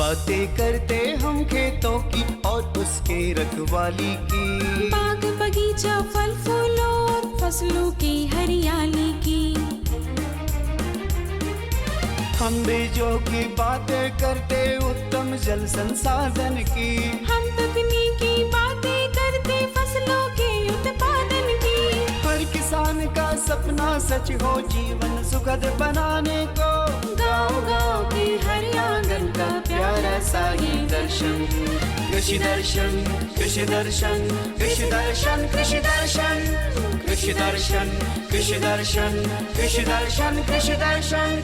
बातें करते हम खेतों की और उसके रखवाली की, बाग बगीचा फल फूलों और फसलों की हरियाली की। हम बीजों की बातें करते उत्तम जल संसाधन की, हम तकनीकी बातें करते फसलों के उत्पादन की। हर किसान का सपना सच हो जीवन सुखद बनाने को, गाँव-गाँव के हर आंगन का प्यारा सा ये दर्शन। कृषि दर्शन, कृषि दर्शन, कृषि दर्शन, कृषि दर्शन, कृषि दर्शन, कृषि दर्शन, कृषि दर्शन, कृषि दर्शन।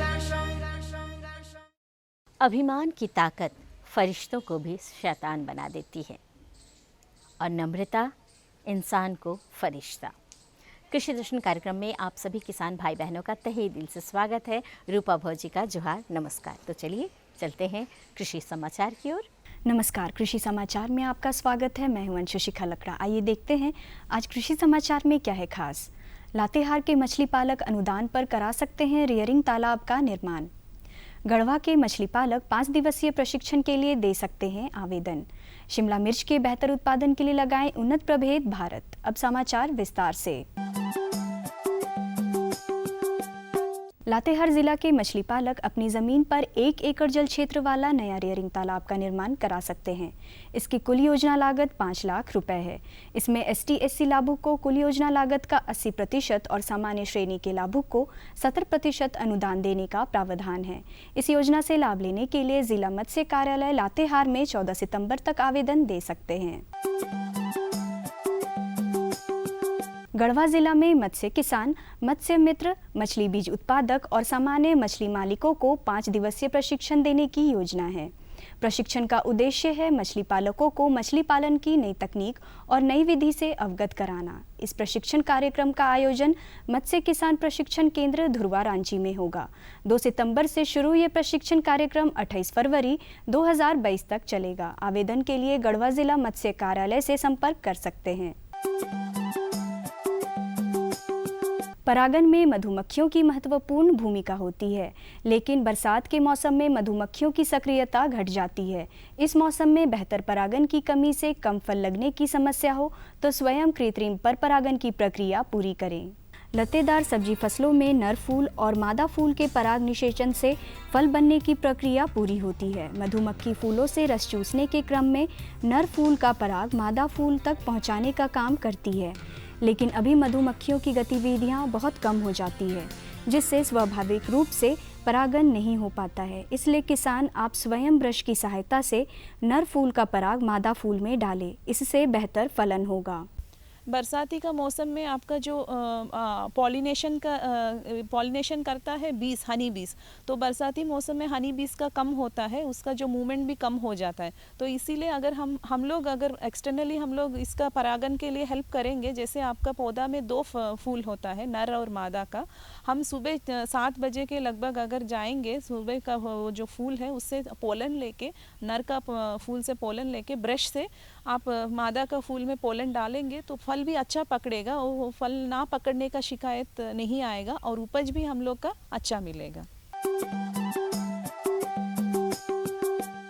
अभिमान की ताकत फरिश्तों को भी शैतान बना देती है और नम्रता इंसान को फरिश्ता। कृषि दर्शन कार्यक्रम में आप सभी किसान भाई बहनों का तहे दिल से स्वागत है। रूपा भौजी का जोहार, नमस्कार। तो चलिए चलते हैं कृषि समाचार की ओर। नमस्कार, कृषि समाचार में आपका स्वागत है। मैं हूं अंशु शिखा लकड़ा। आइए देखते हैं आज कृषि समाचार में क्या है खास। लातेहार के मछली पालक अनुदान पर करा सकते हैं रियरिंग तालाब का निर्माण। गढ़वा के मछली पालक 5 दिवसीय प्रशिक्षण के लिए दे सकते हैं आवेदन। शिमला मिर्च के बेहतर उत्पादन के लिए लगाएं उन्नत प्रभेद भारत। अब समाचार विस्तार से। लातेहार जिला के मछली पालक अपनी जमीन पर 1 एकड़ जल क्षेत्र वाला नया रियरिंग तालाब का निर्माण करा सकते हैं। इसकी कुल योजना लागत 5 लाख रुपए है। इसमें ST/SC लाभुक को कुल योजना लागत का 80% और सामान्य श्रेणी के लाभुक को 70% अनुदान देने का प्रावधान है। इस योजना से लाभ लेने के लिए जिला मत्स्य कार्यालय लातेहार में 14 सितंबर तक आवेदन दे सकते हैं। गढ़वा जिला में मत्स्य किसान, मत्स्य मित्र, मछली बीज उत्पादक और सामान्य मछली मालिकों को 5 दिवसीय प्रशिक्षण देने की योजना है। प्रशिक्षण का उद्देश्य है मछली पालकों को मछली पालन की नई तकनीक और नई विधि से अवगत कराना। इस प्रशिक्षण कार्यक्रम का आयोजन मत्स्य किसान प्रशिक्षण केंद्र धुरवा रांची में होगा। 2 सितंबर से शुरू ये प्रशिक्षण कार्यक्रम 28 फरवरी 2022 तक चलेगा। आवेदन के लिए गढ़वा जिला मत्स्य कार्यालय से संपर्क कर सकते हैं। परागन में मधुमक्खियों की महत्वपूर्ण भूमिका होती है, लेकिन बरसात के मौसम में मधुमक्खियों की सक्रियता घट जाती है। इस मौसम में बेहतर परागन की कमी से कम फल लगने की समस्या हो तो स्वयं कृत्रिम पर परागन की प्रक्रिया पूरी करें। लतेदार सब्जी फसलों में नर फूल और मादा फूल के पराग निषेचन से फल बनने की प्रक्रिया पूरी होती है। मधुमक्खी फूलों से रस चूसने के क्रम में नर फूल का पराग मादा फूल तक पहुंचाने का काम करती है, लेकिन अभी मधुमक्खियों की गतिविधियां बहुत कम हो जाती है, जिससे स्वाभाविक रूप से परागन नहीं हो पाता है। इसलिए किसान आप स्वयं ब्रश की सहायता से नर फूल का पराग मादा फूल में डालें, इससे बेहतर फलन होगा। बरसाती का मौसम में आपका जो पॉलिनेशन करता है बीज, हनी बीज, तो बरसाती मौसम में हनी बीज का कम होता है, उसका जो मूवमेंट भी कम हो जाता है। तो इसीलिए अगर हम लोग अगर एक्सटर्नली हम लोग इसका परागन के लिए हेल्प करेंगे, जैसे आपका पौधा में 2 फूल होता है, नर और मादा का, हम सुबह 7 बजे के लगभग अगर जाएंगे, सुबह का जो फूल है उससे पोलन लेके, नर का फूल से पोलन लेके ब्रश से आप मादा का फूल में पोलन डालेंगे तो फल भी अच्छा पकड़ेगा और वो फल ना पकड़ने का शिकायत नहीं आएगा और उपज भी हम लोग का अच्छा मिलेगा।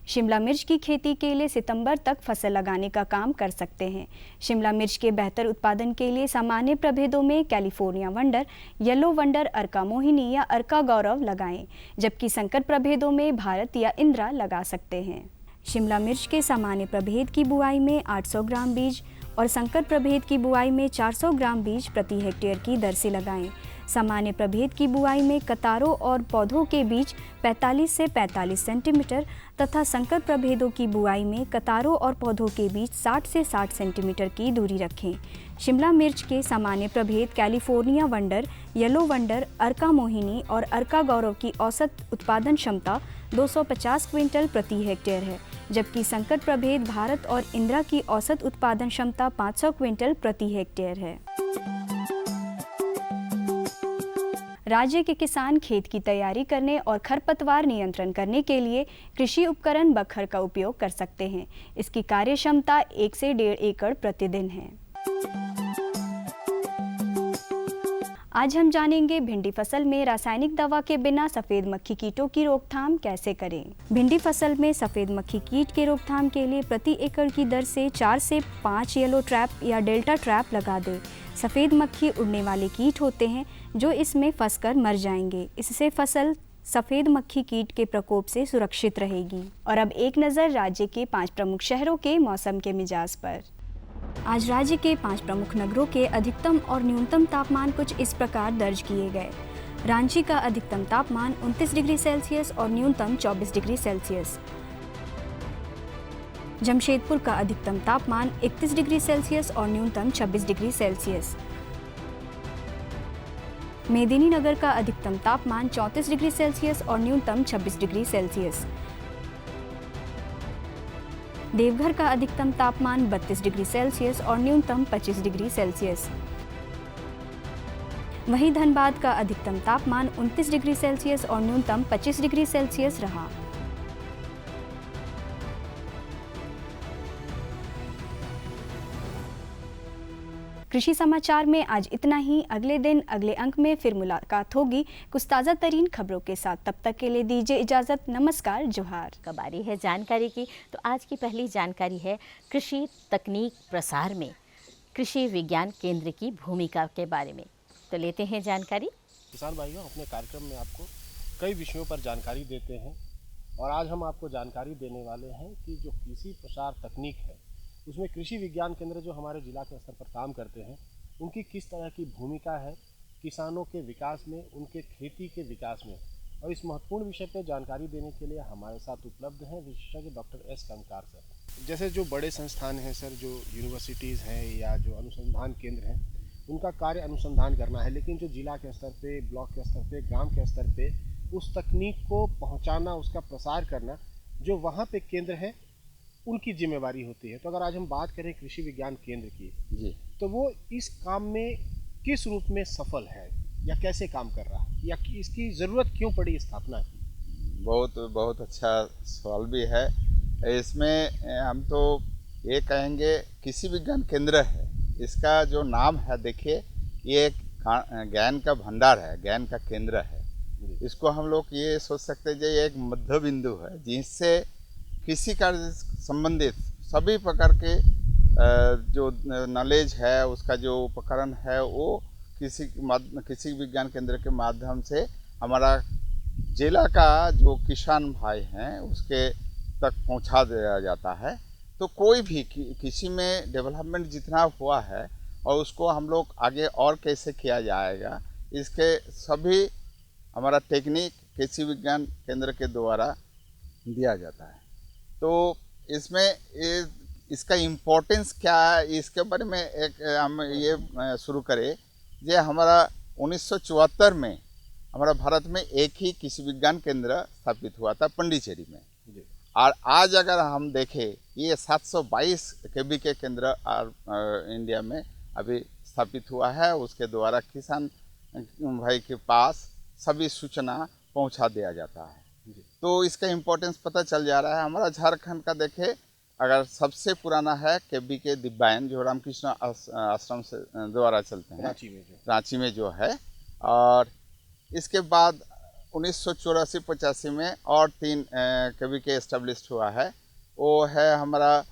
शिमला मिर्च की खेती के लिए सितंबर तक फसल लगाने का काम कर सकते हैं। शिमला मिर्च के बेहतर उत्पादन के लिए सामान्य प्रभेदों में कैलिफोर्निया वंडर, येलो वंडर, अर्का मोहिनी या अर्का गौरव लगाएं, जबकि संकर प्रभेदों में भारत या इंद्रा लगा सकते हैं। शिमला मिर्च के सामान्य प्रभेद की बुआई में 800 ग्राम बीज और संकर प्रभेद की बुआई में 400 ग्राम बीज प्रति हेक्टेयर की दर से लगाएं। सामान्य प्रभेद की बुआई में कतारों और पौधों के बीच 45 से 45 सेंटीमीटर तथा संकर प्रभेदों की बुआई में कतारों और पौधों के बीच 60 से 60 सेंटीमीटर की दूरी रखें। शिमला मिर्च के सामान्य प्रभेद कैलिफोर्निया वंडर, येलो वंडर, अर्का मोहिनी और अर्का गौरव की औसत उत्पादन क्षमता 250 क्विंटल प्रति हेक्टेयर है, जबकि संकर प्रभेद भारत और इंद्रा की औसत उत्पादन क्षमता 500 क्विंटल प्रति हेक्टेयर है। राज्य के किसान खेत की तैयारी करने और खरपतवार नियंत्रण करने के लिए कृषि उपकरण बखर का उपयोग कर सकते हैं। इसकी कार्य क्षमता 1 से 1.5 एकड़ प्रतिदिन है। आज हम जानेंगे भिंडी फसल में रासायनिक दवा के बिना सफ़ेद मक्खी कीटों की रोकथाम कैसे करें। भिंडी फसल में सफ़ेद मक्खी कीट के रोकथाम के लिए प्रति एकड़ की दर से 4 से 5 येलो ट्रैप या डेल्टा ट्रैप लगा दें। सफ़ेद मक्खी उड़ने वाले कीट होते हैं जो इसमें फंसकर मर जाएंगे। इससे फसल सफ़ेद मक्खी कीट के प्रकोप से सुरक्षित रहेगी। और अब एक नज़र राज्य के 5 प्रमुख शहरों के मौसम के मिजाज पर। आज राज्य के 5 प्रमुख नगरों के अधिकतम और न्यूनतम तापमान कुछ इस प्रकार दर्ज किए गए। रांची का अधिकतम तापमान 29 डिग्री सेल्सियस और न्यूनतम 24 डिग्री सेल्सियस। जमशेदपुर का अधिकतम तापमान 31 डिग्री सेल्सियस और न्यूनतम 26 डिग्री सेल्सियस। मेदिनीनगर का अधिकतम तापमान 34 डिग्री सेल्सियस और न्यूनतम 26 डिग्री सेल्सियस। देवघर का अधिकतम तापमान 32 डिग्री सेल्सियस और न्यूनतम 25 डिग्री सेल्सियस। वहीं धनबाद का अधिकतम तापमान 29 डिग्री सेल्सियस और न्यूनतम 25 डिग्री सेल्सियस रहा। कृषि समाचार में आज इतना ही। अगले दिन अगले अंक में फिर मुलाकात होगी कुछ ताज़ा तरीन खबरों के साथ। तब तक के लिए दीजिए इजाज़त। नमस्कार, जोहार। कबारी है जानकारी की, तो आज की पहली जानकारी है कृषि तकनीक प्रसार में कृषि विज्ञान केंद्र की भूमिका के बारे में। तो लेते हैं जानकारी। किसान भाइयों, अपने कार्यक्रम में आपको कई विषयों पर जानकारी देते हैं और आज हम आपको जानकारी देने वाले हैं कि जो कृषि प्रसार तकनीक है उसमें कृषि विज्ञान केंद्र जो हमारे जिला के स्तर पर काम करते हैं उनकी किस तरह की भूमिका है किसानों के विकास में, उनके खेती के विकास में। और इस महत्वपूर्ण विषय पर जानकारी देने के लिए हमारे साथ उपलब्ध हैं विशेषज्ञ डॉक्टर एस कंकार सर। जैसे जो बड़े संस्थान हैं सर, जो यूनिवर्सिटीज़ हैं या जो अनुसंधान केंद्र हैं, उनका कार्य अनुसंधान करना है, लेकिन जो जिला के स्तर पे, ब्लॉक के स्तर पे, ग्राम के स्तर पे उस तकनीक को पहुंचाना, उसका प्रसार करना, जो वहाँ पे केंद्र है उनकी जिम्मेवारी होती है। तो अगर आज हम बात करें कृषि विज्ञान केंद्र की जी, तो वो इस काम में किस रूप में सफल है या कैसे काम कर रहा है या इसकी ज़रूरत क्यों पड़ी स्थापना की? बहुत अच्छा सवाल भी है। इसमें हम तो ये कहेंगे कृषि विज्ञान केंद्र है, इसका जो नाम है, देखिए ये ज्ञान का भंडार है, ज्ञान का केंद्र है। इसको हम लोग ये सोच सकते हैं ये एक मध्य बिंदु है जिससे कृषि कार्य संबंधित सभी प्रकार के जो नॉलेज है, उसका जो उपकरण है, वो कृषि विज्ञान केंद्र के माध्यम से हमारा जिला का जो किसान भाई हैं उसके तक पहुंचा दिया जाता है। तो कोई भी कृषि में डेवलपमेंट जितना हुआ है और उसको हम लोग आगे और कैसे किया जाएगा, इसके सभी हमारा टेक्निक कृषि विज्ञान केंद्र के द्वारा दिया जाता है। तो इसमें इसका इम्पोर्टेंस क्या है, इसके बारे में एक हम ये शुरू करें। ये हमारा 1974 में हमारा भारत में एक ही कृषि विज्ञान केंद्र स्थापित हुआ था पंडिचेरी में। और आज अगर हम देखें ये 722 केवी के केंद्र इंडिया में अभी स्थापित हुआ है। उसके द्वारा किसान भाई के पास सभी सूचना पहुंचा दिया जाता है। तो इसका इम्पोर्टेंस पता चल जा रहा है। हमारा झारखंड का देखें, अगर सबसे पुराना है केवी के दिव्यायन जो रामकृष्ण आश्रम से द्वारा चलते हैं रांची में जो है, और इसके बाद 1984-85 में और 3 केवी के एस्टेब्लिश हुआ है। वो है हमारा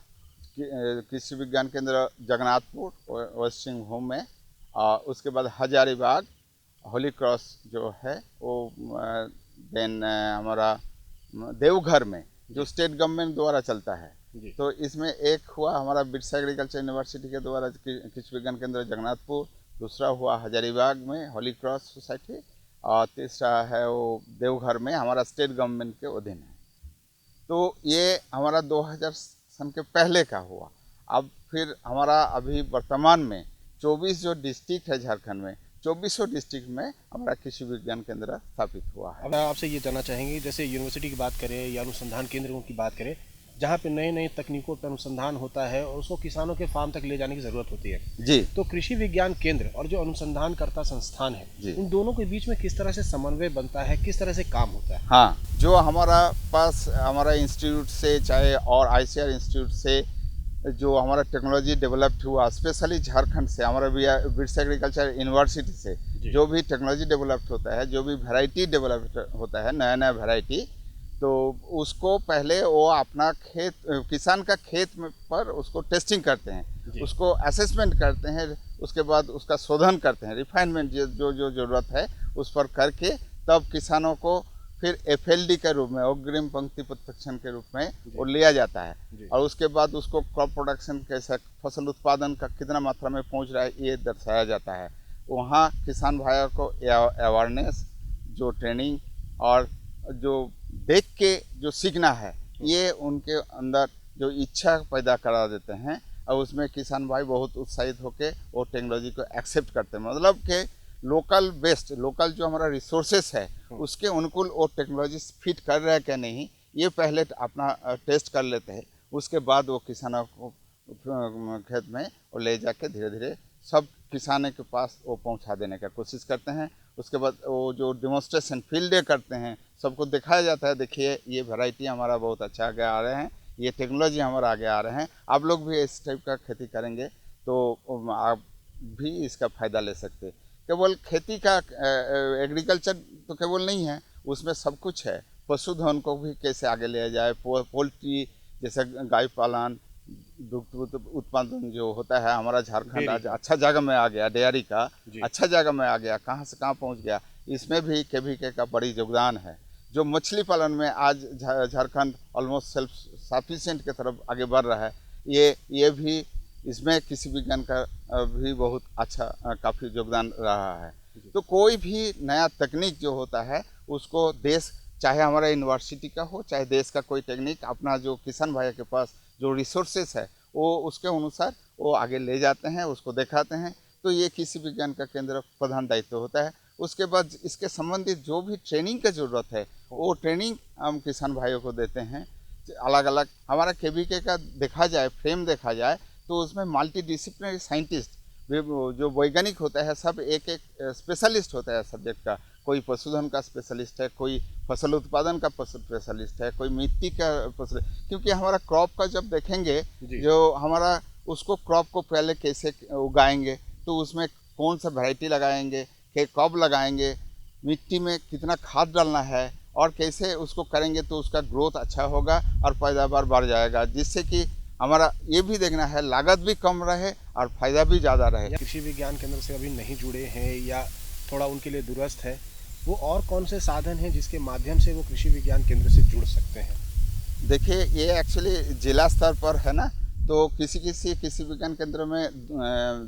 कृषि विज्ञान केंद्र जगन्नाथपुर वेस्ट सिंहभूम में, और उसके बाद हजारीबाग होली क्रॉस जो है वो देन हमारा देवघर में जो स्टेट गवर्नमेंट द्वारा चलता है। तो इसमें एक हुआ हमारा बिरसा एग्रीकल्चर यूनिवर्सिटी के द्वारा कृषि विज्ञान केंद्र जगन्नाथपुर, दूसरा हुआ हजारीबाग में होली क्रॉस सोसाइटी, और तीसरा है वो देवघर में हमारा स्टेट गवर्नमेंट के अधीन है। तो ये हमारा 2000 सन के पहले का हुआ। अब फिर हमारा अभी वर्तमान में 24 जो डिस्ट्रिक्ट है झारखंड में, 2400 डिस्ट्रिक्ट में हमारा कृषि विज्ञान केंद्र स्थापित हुआ है। अब मैं आपसे ये जानना चाहेंगे, जैसे यूनिवर्सिटी की बात करें या अनुसंधान केंद्रों की बात करें, जहाँ पे नए नए तकनीकों पर अनुसंधान होता है और उसको किसानों के फार्म तक ले जाने की ज़रूरत होती है जी, तो कृषि विज्ञान केंद्र और जो अनुसंधानकर्ता संस्थान है, उन दोनों के बीच में किस तरह से समन्वय बनता है, किस तरह से काम होता है? हाँ, जो हमारा पास हमारा इंस्टीट्यूट से चाहे और ICAR इंस्टीट्यूट से जो हमारा टेक्नोलॉजी डेवलप्ड हुआ स्पेशली झारखंड से, हमारा बिरसा एग्रीकल्चर यूनिवर्सिटी से जो भी टेक्नोलॉजी डेवलप्ड होता है, जो भी वैरायटी डेवलप्ड होता है, नया नया वैरायटी, तो उसको पहले वो अपना खेत, किसान का खेत में पर उसको टेस्टिंग करते हैं, उसको असेसमेंट करते हैं, उसके बाद उसका शोधन करते हैं, रिफाइनमेंट जो जो ज़रूरत है उस पर करके तब किसानों को फिर FLD के रूप में, अग्रिम पंक्ति प्रत्यक्षण के रूप में वो लिया जाता है। और उसके बाद उसको क्रॉप प्रोडक्शन कैसा, फसल उत्पादन का कितना मात्रा में पहुंच रहा है, ये दर्शाया जाता है। वहाँ किसान भाइयों को अवेयरनेस, जो ट्रेनिंग और जो देख के जो सीखना है, ये उनके अंदर जो इच्छा पैदा करा देते हैं और उसमें किसान भाई बहुत उत्साहित होकर वो टेक्नोलॉजी को एक्सेप्ट करते हैं। मतलब कि लोकल बेस्ड, लोकल जो हमारा रिसोर्सेस है उसके अनुकूल वो टेक्नोलॉजी फिट कर रहा है क्या नहीं, ये पहले अपना टेस्ट कर लेते हैं। उसके बाद वो किसानों को खेत में वो ले जाके धीरे धीरे सब किसानों के पास वो पहुंचा देने का कोशिश करते हैं। उसके बाद वो जो डेमोन्स्ट्रेशन फील्ड डे करते हैं, सबको दिखाया जाता है, देखिए ये वैरायटी हमारा बहुत अच्छा आगे आ रहे हैं, ये टेक्नोलॉजी हमारा आगे आ रहे हैं, आप लोग भी इस टाइप का खेती करेंगे तो आप भी इसका फ़ायदा ले सकते हैं। केवल खेती का एग्रीकल्चर तो केवल नहीं है, उसमें सब कुछ है। पशुधन को भी कैसे आगे लिया जाए, पोल्ट्री जैसे गाय पालन, दुग्ध उत्पादन जो होता है, हमारा झारखंड आज अच्छा जगह में आ गया, डेयरी का अच्छा जगह में आ गया, कहाँ से कहाँ पहुँच गया, इसमें भी KVK का बड़ी योगदान है। जो मछली पालन में आज झारखंड ऑलमोस्ट सेल्फ सफिशिएंट की तरफ आगे बढ़ रहा है, ये भी इसमें कृषि विज्ञान का भी बहुत अच्छा काफ़ी योगदान रहा है। तो कोई भी नया तकनीक जो होता है उसको देश, चाहे हमारा यूनिवर्सिटी का हो, चाहे देश का कोई टेक्निक, अपना जो किसान भाई के पास जो रिसोर्सेस है वो उसके अनुसार वो आगे ले जाते हैं, उसको दिखाते हैं। तो ये कृषि विज्ञान का केंद्र प्रधान दायित्व होता है। उसके बाद इसके संबंधित जो भी ट्रेनिंग की ज़रूरत है वो ट्रेनिंग हम किसान भाइयों को देते हैं। अलग अलग हमारा KVK का देखा जाए, फ्रेम देखा जाए तो उसमें मल्टी डिसिप्लिनरी साइंटिस्ट जो वैज्ञानिक होता है, सब एक एक स्पेशलिस्ट होता है सब्जेक्ट का। कोई पशुधन का स्पेशलिस्ट है, कोई फसल उत्पादन का स्पेशलिस्ट है, कोई मिट्टी का क्योंकि हमारा क्रॉप का जब देखेंगे, जो हमारा उसको क्रॉप को पहले कैसे उगाएंगे, तो उसमें कौन सा वैरायटी लगाएंगे, कब लगाएंगे, मिट्टी में कितना खाद डालना है और कैसे उसको करेंगे तो उसका ग्रोथ अच्छा होगा और पैदावार बढ़ जाएगा, जिससे कि हमारा ये भी देखना है लागत भी कम रहे और फायदा भी ज़्यादा रहे। कृषि विज्ञान केंद्र से अभी नहीं जुड़े हैं या थोड़ा उनके लिए दूरस्थ है, वो और कौन से साधन हैं जिसके माध्यम से वो कृषि विज्ञान केंद्र से जुड़ सकते हैं? देखिए, ये एक्चुअली जिला स्तर पर है ना, तो किसी कृषि विज्ञान केंद्र में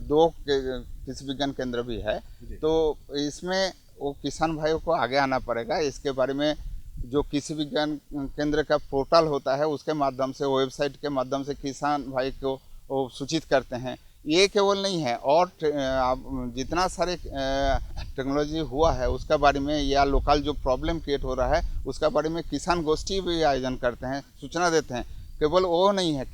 2 कृषि विज्ञान केंद्र भी है, तो इसमें वो किसान भाइयों को आगे आना पड़ेगा। इसके बारे में जो कृषि विज्ञान केंद्र का पोर्टल होता है उसके माध्यम से, वेबसाइट के माध्यम से किसान भाई को वो सूचित करते हैं। ये केवल नहीं है, और जितना सारे टेक्नोलॉजी हुआ है उसका बारे में, या लोकल जो प्रॉब्लम क्रिएट हो रहा है उसका बारे में किसान गोष्ठी भी आयोजन करते हैं, सूचना देते हैं। केवल वो नहीं है,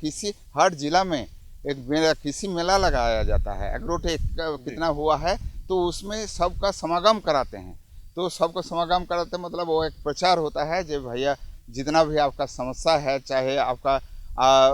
हर जिला में एक कृषि मेला लगाया जाता है, एग्रोटेक कितना हुआ है, तो उसमें सबका समागम कराते हैं। तो सबको समागम कराते मतलब वो एक प्रचार होता है, जो भैया जितना भी आपका समस्या है, चाहे आपका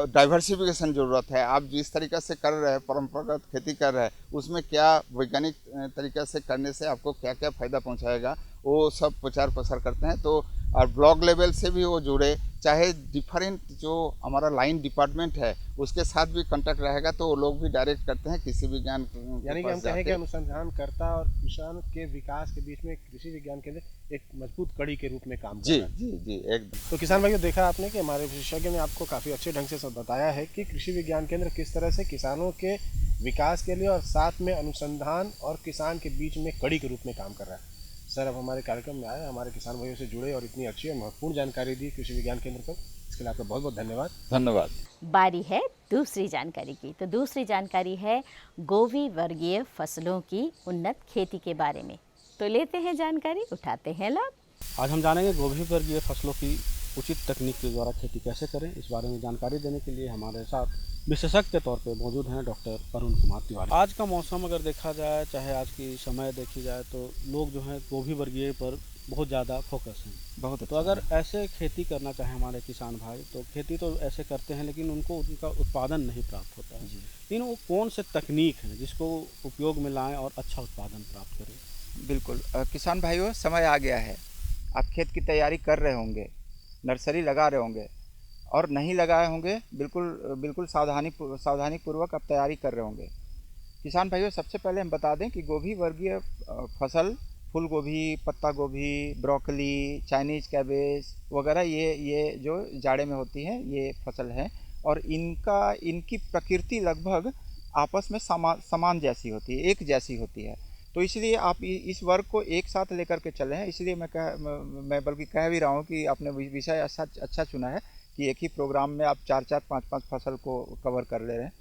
डाइवर्सिफिकेशन ज़रूरत है, आप जिस तरीक़े से कर रहे हैं, परंपरागत खेती कर रहे हैं, उसमें क्या वैज्ञानिक तरीक़े से करने से आपको क्या क्या फ़ायदा पहुंचाएगा, वो सब प्रचार प्रसार करते हैं। तो और ब्लॉक लेवल से भी वो जुड़े, चाहे डिफरेंट जो हमारा लाइन डिपार्टमेंट है उसके साथ भी कांटेक्ट रहेगा, तो वो लोग भी डायरेक्ट करते हैं कृषि विज्ञान। यानी कि हम कहें कि अनुसंधानकर्ता और किसान के विकास के बीच में कृषि विज्ञान केंद्र एक मजबूत कड़ी के रूप में काम कर रहा है। जी एकदम। तो किसान भाइयों, देखा आपने कि हमारे विशेषज्ञ ने आपको काफ़ी अच्छे ढंग से सब बताया है कि कृषि विज्ञान केंद्र किस तरह से किसानों के विकास के लिए और साथ में अनुसंधान और किसान के बीच में कड़ी के रूप में काम कर रहा है। सर, अब हमारे कार्यक्रम में आए, हमारे किसान भाइयों से जुड़े और इतनी अच्छी और महत्वपूर्ण जानकारी दी कृषि विज्ञान केंद्र पर, इसके लिए आपका बहुत बहुत धन्यवाद। धन्यवाद। बारी है दूसरी जानकारी की। तो दूसरी जानकारी है गोभी वर्गीय फसलों की उन्नत खेती के बारे में। तो लेते हैं जानकारी, उठाते हैं लाभ। आज हम जानेंगे गोभी वर्गीय फसलों की उचित तकनीक के द्वारा खेती कैसे करें। इस बारे में जानकारी देने के लिए हमारे साथ विशेषज्ञ के तौर पे मौजूद हैं डॉक्टर अरुण कुमार तिवारी। आज का मौसम अगर देखा जाए, चाहे आज की समय देखी जाए, तो लोग जो हैं गोभी वर्गीय पर बहुत ज़्यादा फोकस है। बहुत तो अच्छा अगर है। ऐसे खेती करना चाहें हमारे किसान भाई, तो खेती तो ऐसे करते हैं लेकिन उनको उनका उत्पादन नहीं प्राप्त होता है। जी लेकिन वो कौन से तकनीक हैं जिसको उपयोग में लाएं और अच्छा उत्पादन प्राप्त करें? बिल्कुल किसान भाइयों, समय आ गया है। आप खेत की तैयारी कर रहे होंगे, नर्सरी लगा रहे होंगे, और नहीं लगाए होंगे, बिल्कुल बिल्कुल सावधानी पूर्वक आप तैयारी कर रहे होंगे। किसान भाइयों, सबसे पहले हम बता दें कि गोभी वर्गीय फसल, फूल गोभी, पत्ता गोभी, ब्रोकली, चाइनीज़ कैबेज वगैरह, ये जो जाड़े में होती हैं ये फसल है, और इनकी प्रकृति लगभग आपस में समान जैसी होती है, एक जैसी होती है। तो इसलिए आप इस वर्ग को एक साथ लेकर के चले हैं। इसलिए मैं बल्कि कह भी रहा हूँ कि आपने विषय अच्छा चुना है कि एक ही प्रोग्राम में आप 4-4, 5-5 फसल को कवर कर ले रहे हैं।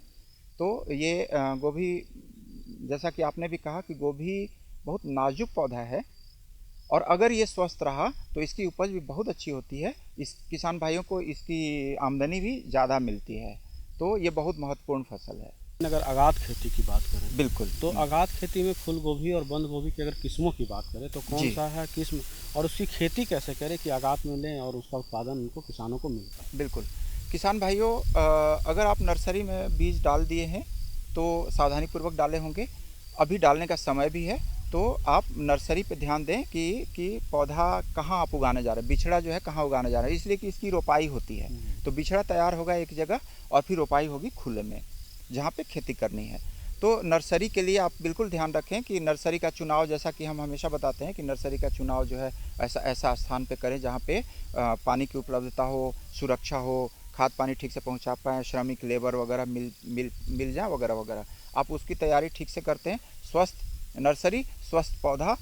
तो ये गोभी, जैसा कि आपने भी कहा कि गोभी बहुत नाजुक पौधा है, और अगर ये स्वस्थ रहा तो इसकी उपज भी बहुत अच्छी होती है। इस किसान भाइयों को इसकी आमदनी भी ज़्यादा मिलती है। तो ये बहुत महत्वपूर्ण फसल है। अगर आगाद खेती की बात करें, बिल्कुल। तो आगाद खेती में फूल गोभी और बंद गोभी की अगर किस्मों की बात करें तो कौन जी। सा है किस्म, और उसकी खेती कैसे करें कि आगाद में लें और उसका उत्पादन उनको किसानों को मिल पाए? बिल्कुल। किसान भाइयों, अगर आप नर्सरी में बीज डाल दिए हैं तो सावधानीपूर्वक डाले होंगे। अभी डालने का समय भी है, तो आप नर्सरी पे ध्यान दें कि पौधा कहाँ आप उगाने जा रहे हैं, बिछड़ा जो है कहाँ उगाने जा रहे हैं, इसलिए कि इसकी रोपाई होती है। तो बिछड़ा तैयार होगा एक जगह, और फिर रोपाई होगी खुले में जहाँ पे खेती करनी है। तो नर्सरी के लिए आप बिल्कुल ध्यान रखें कि नर्सरी का चुनाव, जैसा कि हम हमेशा बताते हैं कि नर्सरी का चुनाव जो है ऐसा स्थान पे करें जहाँ पे पानी की उपलब्धता हो, सुरक्षा हो, खाद पानी ठीक से पहुँचा पाएँ, श्रमिक लेबर वगैरह मिल जाए वगैरह वगैरह। आप उसकी तैयारी ठीक से करते हैं, स्वस्थ नर्सरी, स्वस्थ पौधा,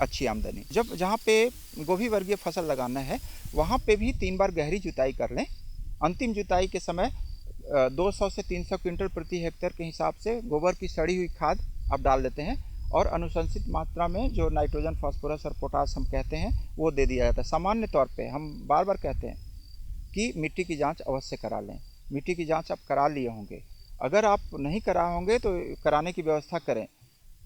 अच्छी आमदनी। जहाँ पे गोभी वर्गीय फसल लगाना है वहाँ पे भी 3 बार गहरी जुताई कर लें। अंतिम जुताई के समय 200 से 300 क्विंटल प्रति हेक्टेयर के हिसाब से गोबर की सड़ी हुई खाद आप डाल देते हैं, और अनुशंसित मात्रा में जो नाइट्रोजन, फास्फोरस और पोटास हम कहते हैं वो दे दिया जाता है। सामान्य तौर पे हम बार बार कहते हैं कि मिट्टी की जांच अवश्य करा लें। मिट्टी की जांच आप करा लिए होंगे, अगर आप नहीं कराए होंगे तो कराने की व्यवस्था करें।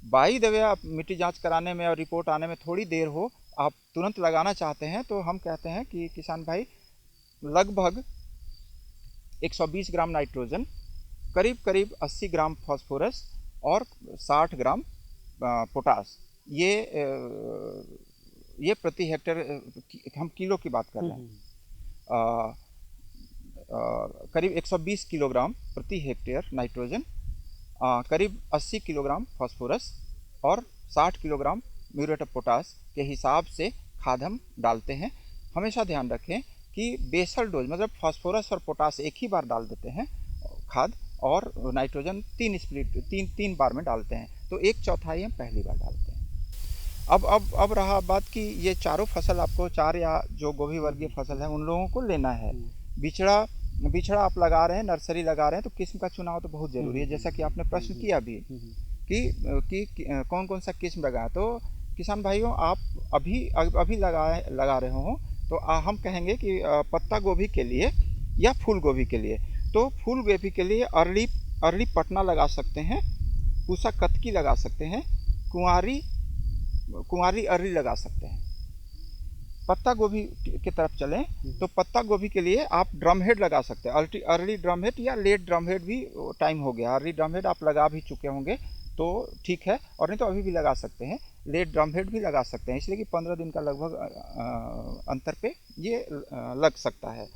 बाई द वे आप मिट्टी जांच कराने में और रिपोर्ट आने में थोड़ी देर हो, आप तुरंत लगाना चाहते हैं, तो हम कहते हैं कि किसान भाई लगभग 120 ग्राम नाइट्रोजन, करीब करीब 80 ग्राम फास्फोरस और 60 ग्राम पोटास, ये प्रति हेक्टेयर, हम किलो की बात कर रहे हैं, करीब 120 किलोग्राम प्रति हेक्टेयर नाइट्रोजन, करीब 80 किलोग्राम फास्फोरस और 60 किलोग्राम म्यूरेट ऑफ पोटास के हिसाब से खाद हम डालते हैं। हमेशा ध्यान रखें कि बेसल डोज, मतलब फास्फोरस और पोटास एक ही बार डाल देते हैं खाद, और नाइट्रोजन 3 बार में डालते हैं, तो 1/4 हम पहली बार डालते हैं। अब रहा बात कि ये चारों फसल आपको, 4 या जो गोभी वर्गीय फसल है उन लोगों को लेना है। बिछड़ा आप लगा रहे हैं, नर्सरी लगा रहे हैं, तो किस्म का चुनाव तो बहुत ज़रूरी है, जैसा कि आपने प्रश्न किया भी कि कौन कौन सा किस्म लगाएं। तो किसान भाइयों, आप अभी लगा रहे हो तो हम कहेंगे कि पत्ता गोभी के लिए या फूल गोभी के लिए, तो फूल गोभी के लिए अर्ली पटना लगा सकते हैं, पूसा कतकी लगा सकते हैं, कुंवारी अर्ली लगा सकते हैं। पत्ता गोभी की तरफ चलें तो पत्ता गोभी के लिए आप ड्रम हेड लगा सकते हैं, अर्ली ड्रम हेड या लेट ड्रम हेड भी टाइम हो गया। अर्ली ड्रम हेड आप लगा भी चुके होंगे तो ठीक है, और नहीं तो अभी भी लगा सकते हैं, लेट ड्रम हेड भी लगा सकते हैं, इसलिए कि 15 दिन का लगभग अंतर पे ये लग सकता है।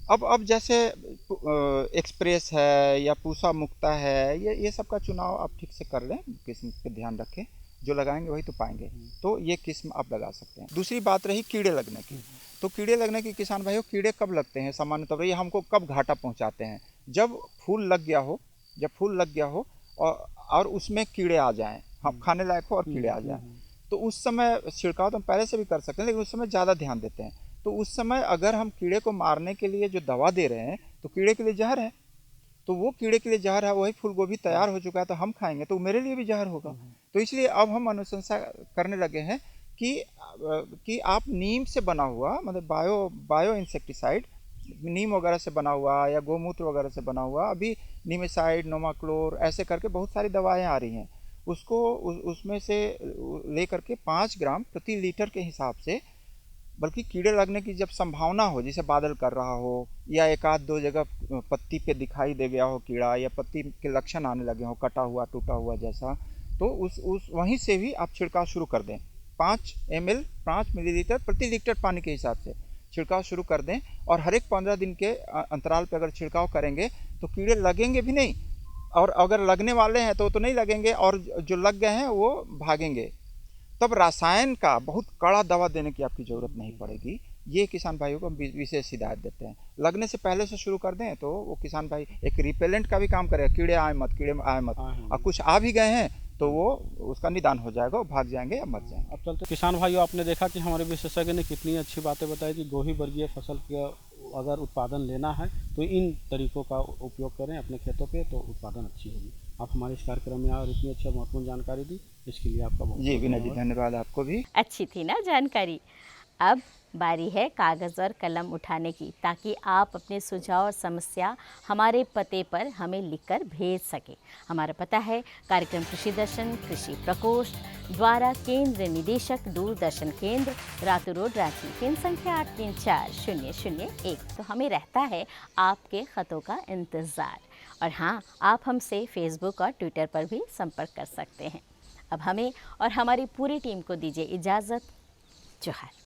अब जैसे एक्सप्रेस है या पूसा मुक्ता है, ये सब का चुनाव आप ठीक से कर लें, किस्म पे ध्यान रखें, जो लगाएंगे वही तो पाएंगे, तो ये किस्म आप लगा सकते हैं। दूसरी बात रही कीड़े लगने की, तो कीड़े लगने की किसान भाइयों, कीड़े कब लगते हैं सामान्य तौर पर, ये हमको कब घाटा पहुंचाते हैं? जब फूल लग गया हो और उसमें कीड़े आ जाएं, हम खाने लायक हो और कीड़े आ जाएं, तो उस समय छिड़काव तो हम पहले से भी कर सकते हैं, लेकिन उस समय ज़्यादा ध्यान देते हैं। तो उस समय अगर हम कीड़े को मारने के लिए जो दवा दे रहे हैं, तो कीड़े के लिए जहर है, तो वो कीड़े के लिए जहर है, वही फूल गोभी तैयार हो चुका है, तो हम खाएंगे तो मेरे लिए भी जहर होगा। तो इसलिए अब हम अनुशंसा करने लगे हैं कि आप नीम से बना हुआ, मतलब बायो इंसेक्टिसाइड, नीम वगैरह से बना हुआ या गोमूत्र वगैरह से बना हुआ, अभी नीमेसाइड, नोमाक्लोर, ऐसे करके बहुत सारी दवाएं आ रही हैं, उसको उसमें से ले करके 5 ग्राम प्रति लीटर के हिसाब से, बल्कि कीड़े लगने की जब संभावना हो, जैसे बादल कर रहा हो या एक आध दो जगह पत्ती पे दिखाई दे गया हो कीड़ा या पत्ती के लक्षण आने लगे हो, कटा हुआ टूटा हुआ जैसा, तो उस वहीं से भी आप छिड़काव शुरू कर दें। 5 मिलीलीटर प्रति लीटर पानी के हिसाब से छिड़काव शुरू कर दें और हर एक 15 दिन के अंतराल पर अगर छिड़काव करेंगे तो कीड़े लगेंगे भी नहीं, और अगर लगने वाले हैं तो नहीं लगेंगे, और जो लग गए हैं वो भागेंगे। तब रसायन का बहुत कड़ा दवा देने की आपकी ज़रूरत नहीं पड़ेगी। ये किसान भाइयों को विशेष हिदायत देते हैं। लगने से पहले से शुरू कर दें तो वो किसान भाई एक रिपेलेंट का भी काम करेगा, कीड़े आए मत, और कुछ आ भी गए हैं तो वो उसका निदान हो जाएगा, वो भाग जाएंगे या मर जाएंगे। अब चलते किसान भाइयों, आपने देखा कि हमारे विशेषज्ञ ने कितनी अच्छी बातें बताई कि गोही वर्गीय फसल का अगर उत्पादन लेना है तो इन तरीकों का उपयोग करें अपने खेतों पे, तो उत्पादन अच्छी होगी। आप हमारे इस कार्यक्रम में और इतनी अच्छी महत्वपूर्ण जानकारी दी, इसके लिए आपका बहुत जी विनय जी, धन्यवाद आपको भी। अच्छी थी ना जानकारी। अब बारी है कागज़ और कलम उठाने की, ताकि आप अपने सुझाव और समस्या हमारे पते पर हमें लिखकर भेज सकें। हमारा पता है कार्यक्रम कृषि दर्शन, कृषि प्रकोष्ठ द्वारा केंद्र निदेशक, दूरदर्शन केंद्र, रातू रोड, रांची, पिन संख्या 834001। तो हमें रहता है आपके ख़तों का इंतज़ार। और हाँ, आप हमसे फेसबुक और ट्विटर पर भी संपर्क कर सकते हैं। अब हमें और हमारी पूरी टीम को दीजिए इजाज़त। जोहार।